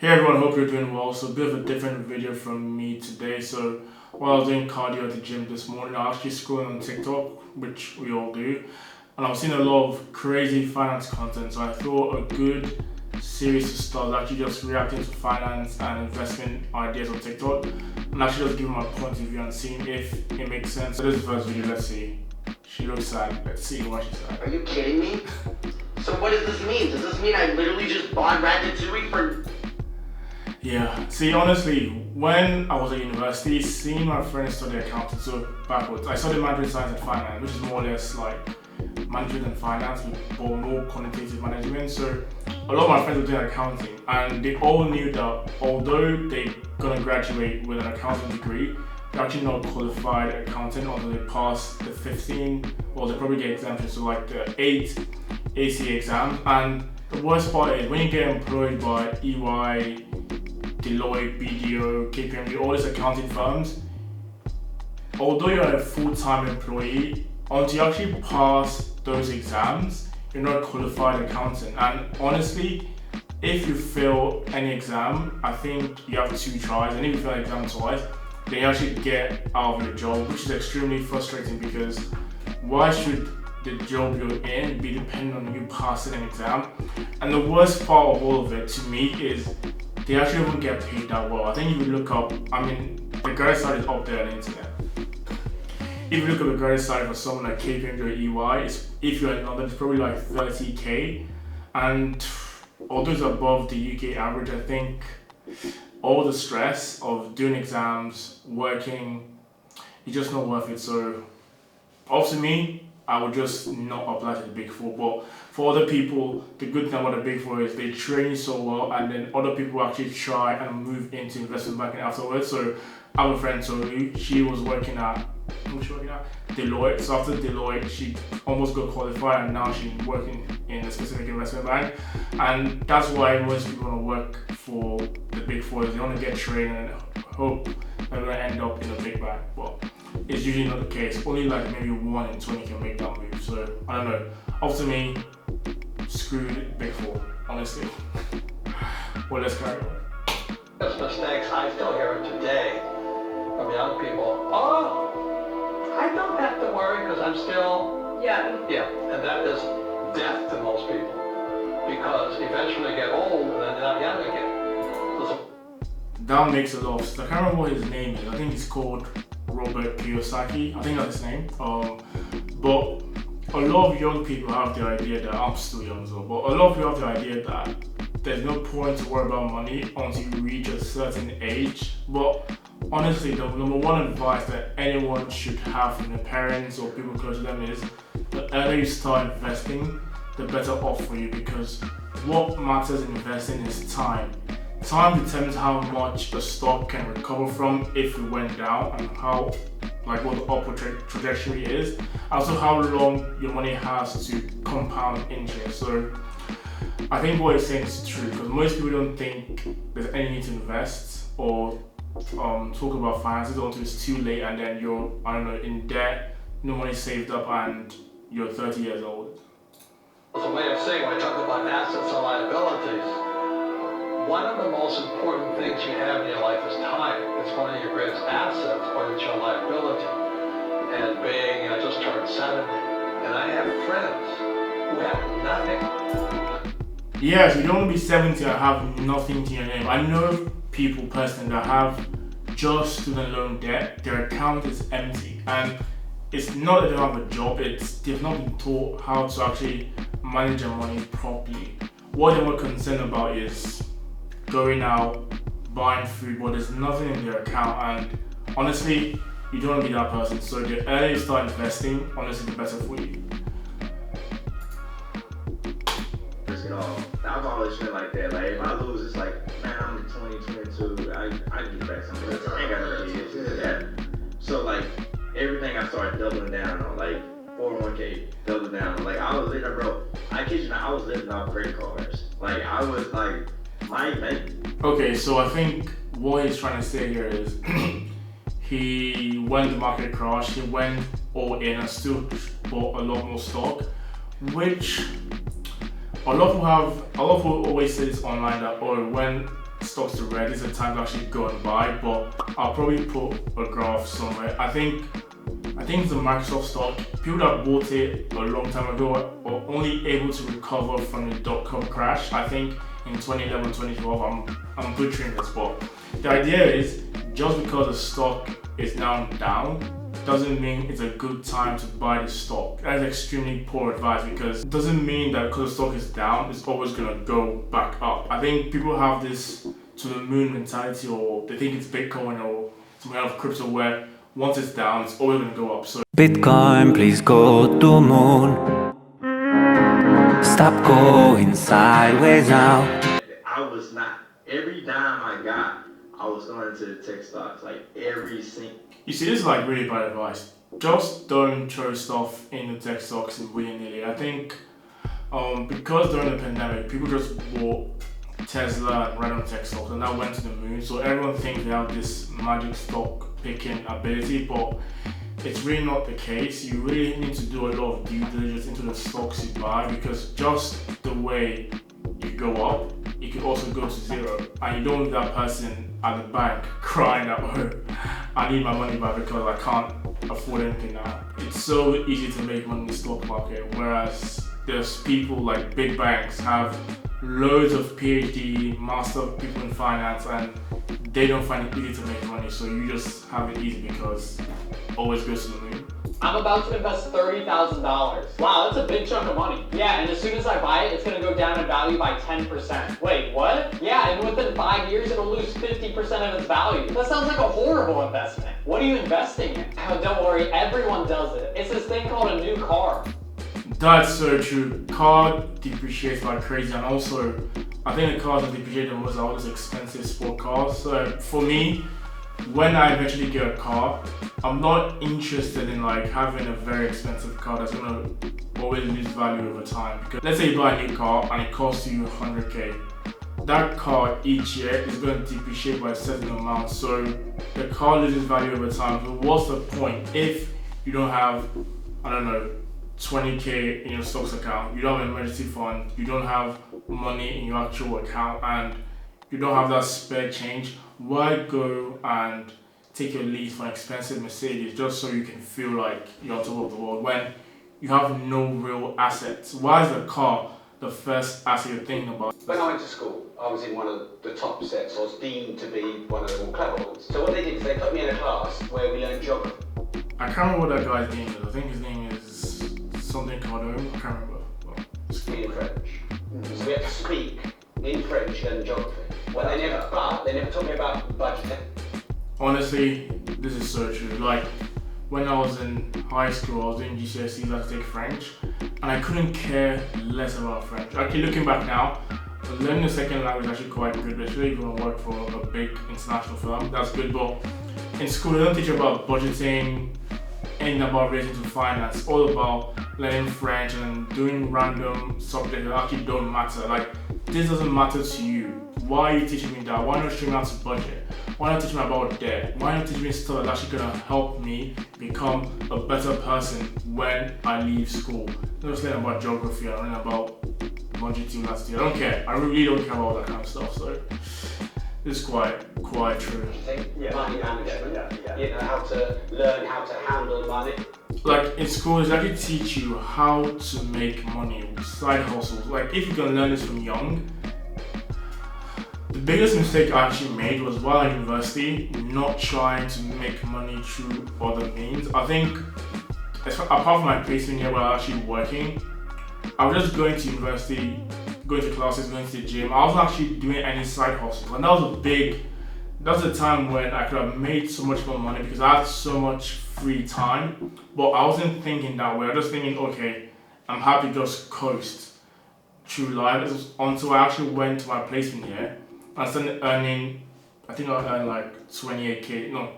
Hey everyone, hope you're doing well. So a bit of a different video from me today. So while I was doing cardio at the gym this morning, I was actually scrolling on TikTok, which we all do, and I was seeing a lot of crazy finance content. So I thought a good series to start is actually just reacting to finance and investment ideas on TikTok, and actually just giving my point of view and seeing if it makes sense. So this is the first video. Let's see. She looks sad. Let's see what she's sad. Are you kidding me? So what does this mean? Does this mean I literally just bought Ratatouille for... Yeah, see, honestly, when I was at university, seeing my friends study accounting, so backwards, I studied management science and finance, which is more or less like management and finance, but more quantitative management. So a lot of my friends were doing accounting, and they all knew that although they're gonna graduate with an accounting degree, they're actually not qualified accountant until they pass the 15, or they probably get exemptions, so like the 8 ACA exams. And the worst part is when you get employed by EY, Deloitte, BDO, KPMG, all these accounting firms, although you're a full-time employee, until you actually pass those exams, you're not a qualified accountant. And honestly, if you fail any exam, I think you have 2 tries, and if you fail an exam twice, then you actually get out of your job, which is extremely frustrating because why should the job you're in be dependent on you passing an exam? And the worst part of all of it to me is they actually won't get paid that well. I think if you look up, the graduate side is up there on the internet. If you look at the graduate side for someone like KPMG or EY, if you're in London, it's probably like 30k. And although it's above the UK average, I think all the stress of doing exams, working, it's just not worth it. So, obviously me, I would just not apply to the Big Four. But for other people, the good thing about the Big Four is they train you so well, and then other people actually try and move into investment banking afterwards. So I have a friend, Tolu, she was working at, Deloitte. So after Deloitte, she almost got qualified, and now she's working in a specific investment bank. And that's why most people want to work for the Big Four. They want to get trained and hope they're going to end up in a big bank. But it's usually not the case. Only like maybe 1 in 20 can make that move. So I don't know. Up to me, screw Big Four, honestly. Well, let's carry on. Those mistakes, I still hear it today from young people. Oh, I don't have to worry because I'm still... Yeah, and that is death to most people because eventually they get old and then they're not young again. That makes a lot of sense. I can't remember what his name is. I think he's called Robert Kiyosaki. I think that's his name. But a lot of young people have the idea that I'm still young as well, but a lot of people have the idea that there's no point to worry about money until you reach a certain age. But honestly, the number one advice that anyone should have from their parents or people close to them is the earlier you start investing, the better off for you, because what matters in investing is time. Time determines how much a stock can recover from if it went down, and how, like, what the upward trajectory is. Also, how long your money has to compound interest. So I think what he's saying is true, because most people don't think there's any need to invest or talk about finances until it's too late, and then you're, I don't know, in debt, no money saved up, and you're 30 years old. It's a way of saying when I talk about assets and liabilities. One of the most important things you have in your life is time. It's one of your greatest assets, but it's your liability. And being, I just turned 70, and I have friends who have nothing. Yes, you don't want to be 70 and have nothing to your name. I know people personally that have just student loan debt, their account is empty, and it's not that they don't have a job, it's they've not been taught how to actually manage their money properly. What they're more concerned about is going out, buying food, but there's nothing in their account, and honestly, you don't want to be that person. So the earlier you start investing, honestly, the better for you. I've always been like that. Like, if I lose, it's like, man, I'm 20, 22, I can get back some of this. I ain't got no kids. Yeah. So, like, everything I started doubling down on, like, 401k, doubling down on. Like, I was living, bro, I kid you not, I was living off credit cards. Like, I was like, Okay, so I think what he's trying to say here is when the market crashed, he went all in and still bought a lot more stock, which a lot of people always say this online that, oh, when stocks to red. This is the time to actually go and buy, but I'll probably put a graph somewhere. I think it's a Microsoft stock. People that bought it a long time ago are only able to recover from the dot-com crash. I think in 2011, 2012, I'm butchering this, but the idea is just because the stock is now down doesn't mean it's a good time to buy the stock. That is extremely poor advice, because it doesn't mean that because the stock is down, it's always gonna go back up. I think people have this to the moon mentality, or they think it's Bitcoin or some kind of crypto where once it's down, it's always gonna go up. So Bitcoin, please go to moon. Stop going sideways now. I was not. Every dime I got, I was going to the tech stocks. Like every single. you see, this is like really bad advice. Just don't throw stuff in the tech stocks willy-nilly. I think because during the pandemic, people just bought Tesla and random tech stocks and that went to the moon. So everyone thinks they have this magic stock picking ability, but it's really not the case. You really need to do a lot of due diligence into the stocks you buy, because just the way you go up, it could also go to zero, and you don't want that person at the bank crying out, "Oh, I need my money back because I can't afford anything now." It's so easy to make money in the stock market, whereas there's people like big banks have loads of PhD, master people in finance, and they don't find it easy to make money. So you just have it easy because it always goes to the moon. I'm about to invest $30,000. Wow, that's a big chunk of money. Yeah, and as soon as I buy it, it's gonna go down in value by 10%. Wait, what? Yeah, and within 5 years, it'll lose 50% of its value. That sounds like a horrible investment. What are you investing in? Oh, don't worry, everyone does it. It's this thing called a new car. That's so true. Car depreciates like crazy, and also I think the cars that depreciate the most are all these expensive sport cars. So for me, when I eventually get a car, I'm not interested in like having a very expensive car that's gonna always lose value over time. Because let's say you buy a new car and it costs you 100k. That car each year is going to depreciate by a certain amount, so the car loses value over time. So what's the point if you don't have, I don't know, 20k in your stocks account, you don't have an emergency fund, you don't have money in your actual account, and you don't have that spare change? Why go and take your lease for an expensive Mercedes just so you can feel like you're on top of the world when you have no real assets? Why is the car the first asset you're thinking about? When I went to school, I was in one of the top sets. I was deemed to be one of the more clever ones. So what they did is they put me in a class where we learned geography. I can't remember what that guy's name is. I think his name is something Cardo. I can't remember. Well, In French. So we had to speak in French and geography. Well, they never taught me about budgeting. honestly, this is so true. Like, when I was in high school, I was doing GCSEs, I had to take French, and I couldn't care less about French. Actually, looking back now, learning a second language is actually quite good, especially if you want to work for a big international firm. That's good, but in school, they don't teach you about budgeting, anything about relating to finance. It's all about learning French and doing random subjects that actually don't matter. Like, this doesn't matter to you. Why are you teaching me that? Why not teaching me how to budget? Why not teach me about debt? Why not teach me stuff that's actually gonna help me become a better person when I leave school? Not just learning about geography, I learn about budgeting last year. I don't care. I really don't care about that kind of stuff. So it's quite true. Money management. You know, how to learn how to handle money. Like in school, they actually teach you how to make money, side hustles. Like if you can learn this from young. The biggest mistake I actually made was while at university, not trying to make money through other means. I think, apart from my placement year where I was actually working, I was just going to university, going to classes, going to the gym. I wasn't actually doing any side hustles, and that was a time when I could have made so much more money because I had so much free time. But I wasn't thinking that way. I was just thinking, okay, I'm happy to just coast through life. It was until I actually went to my placement year. I started earning, I think I earned like 28k, no,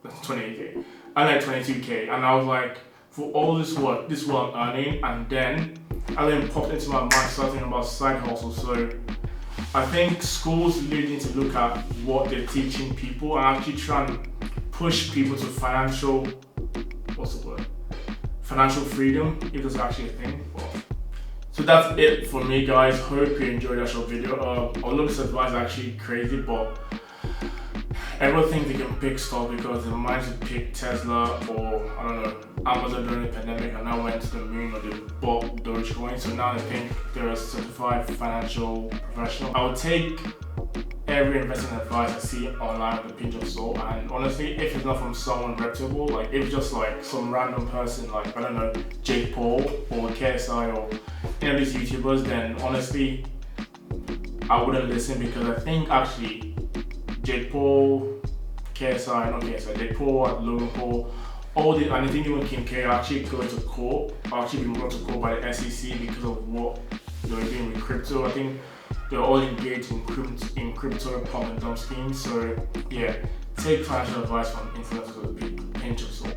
28k, I earned like 22k, and I was like, for all this work, this is what I'm earning, and then popped into my mind something about side hustles. So I think schools really need to look at what they're teaching people and actually try and push people to financial freedom, if there's actually a thing. So So that's it for me, guys. Hope you enjoyed that short video. Although this advice is actually crazy, but everyone thinks they can pick stock because they might to pick Tesla or I don't know Amazon during the pandemic, and now went to the moon or they bought Dogecoin. So now they think they're a certified financial professional. I would take every investment advice I see online with a pinch of salt, and honestly, if it's not from someone reputable, like if it's just like some random person like, I don't know, Jake Paul or KSI or any of these YouTubers, then honestly I wouldn't listen, because I think actually Jake Paul, Jake Paul, Logan Paul, all the, and I think even Kim K are actually going to court, actually being brought to court by the SEC because of what they were doing with crypto. I think they're all engaged in crypto pump and dump schemes. So yeah, take financial advice from influencers with a big pinch of salt.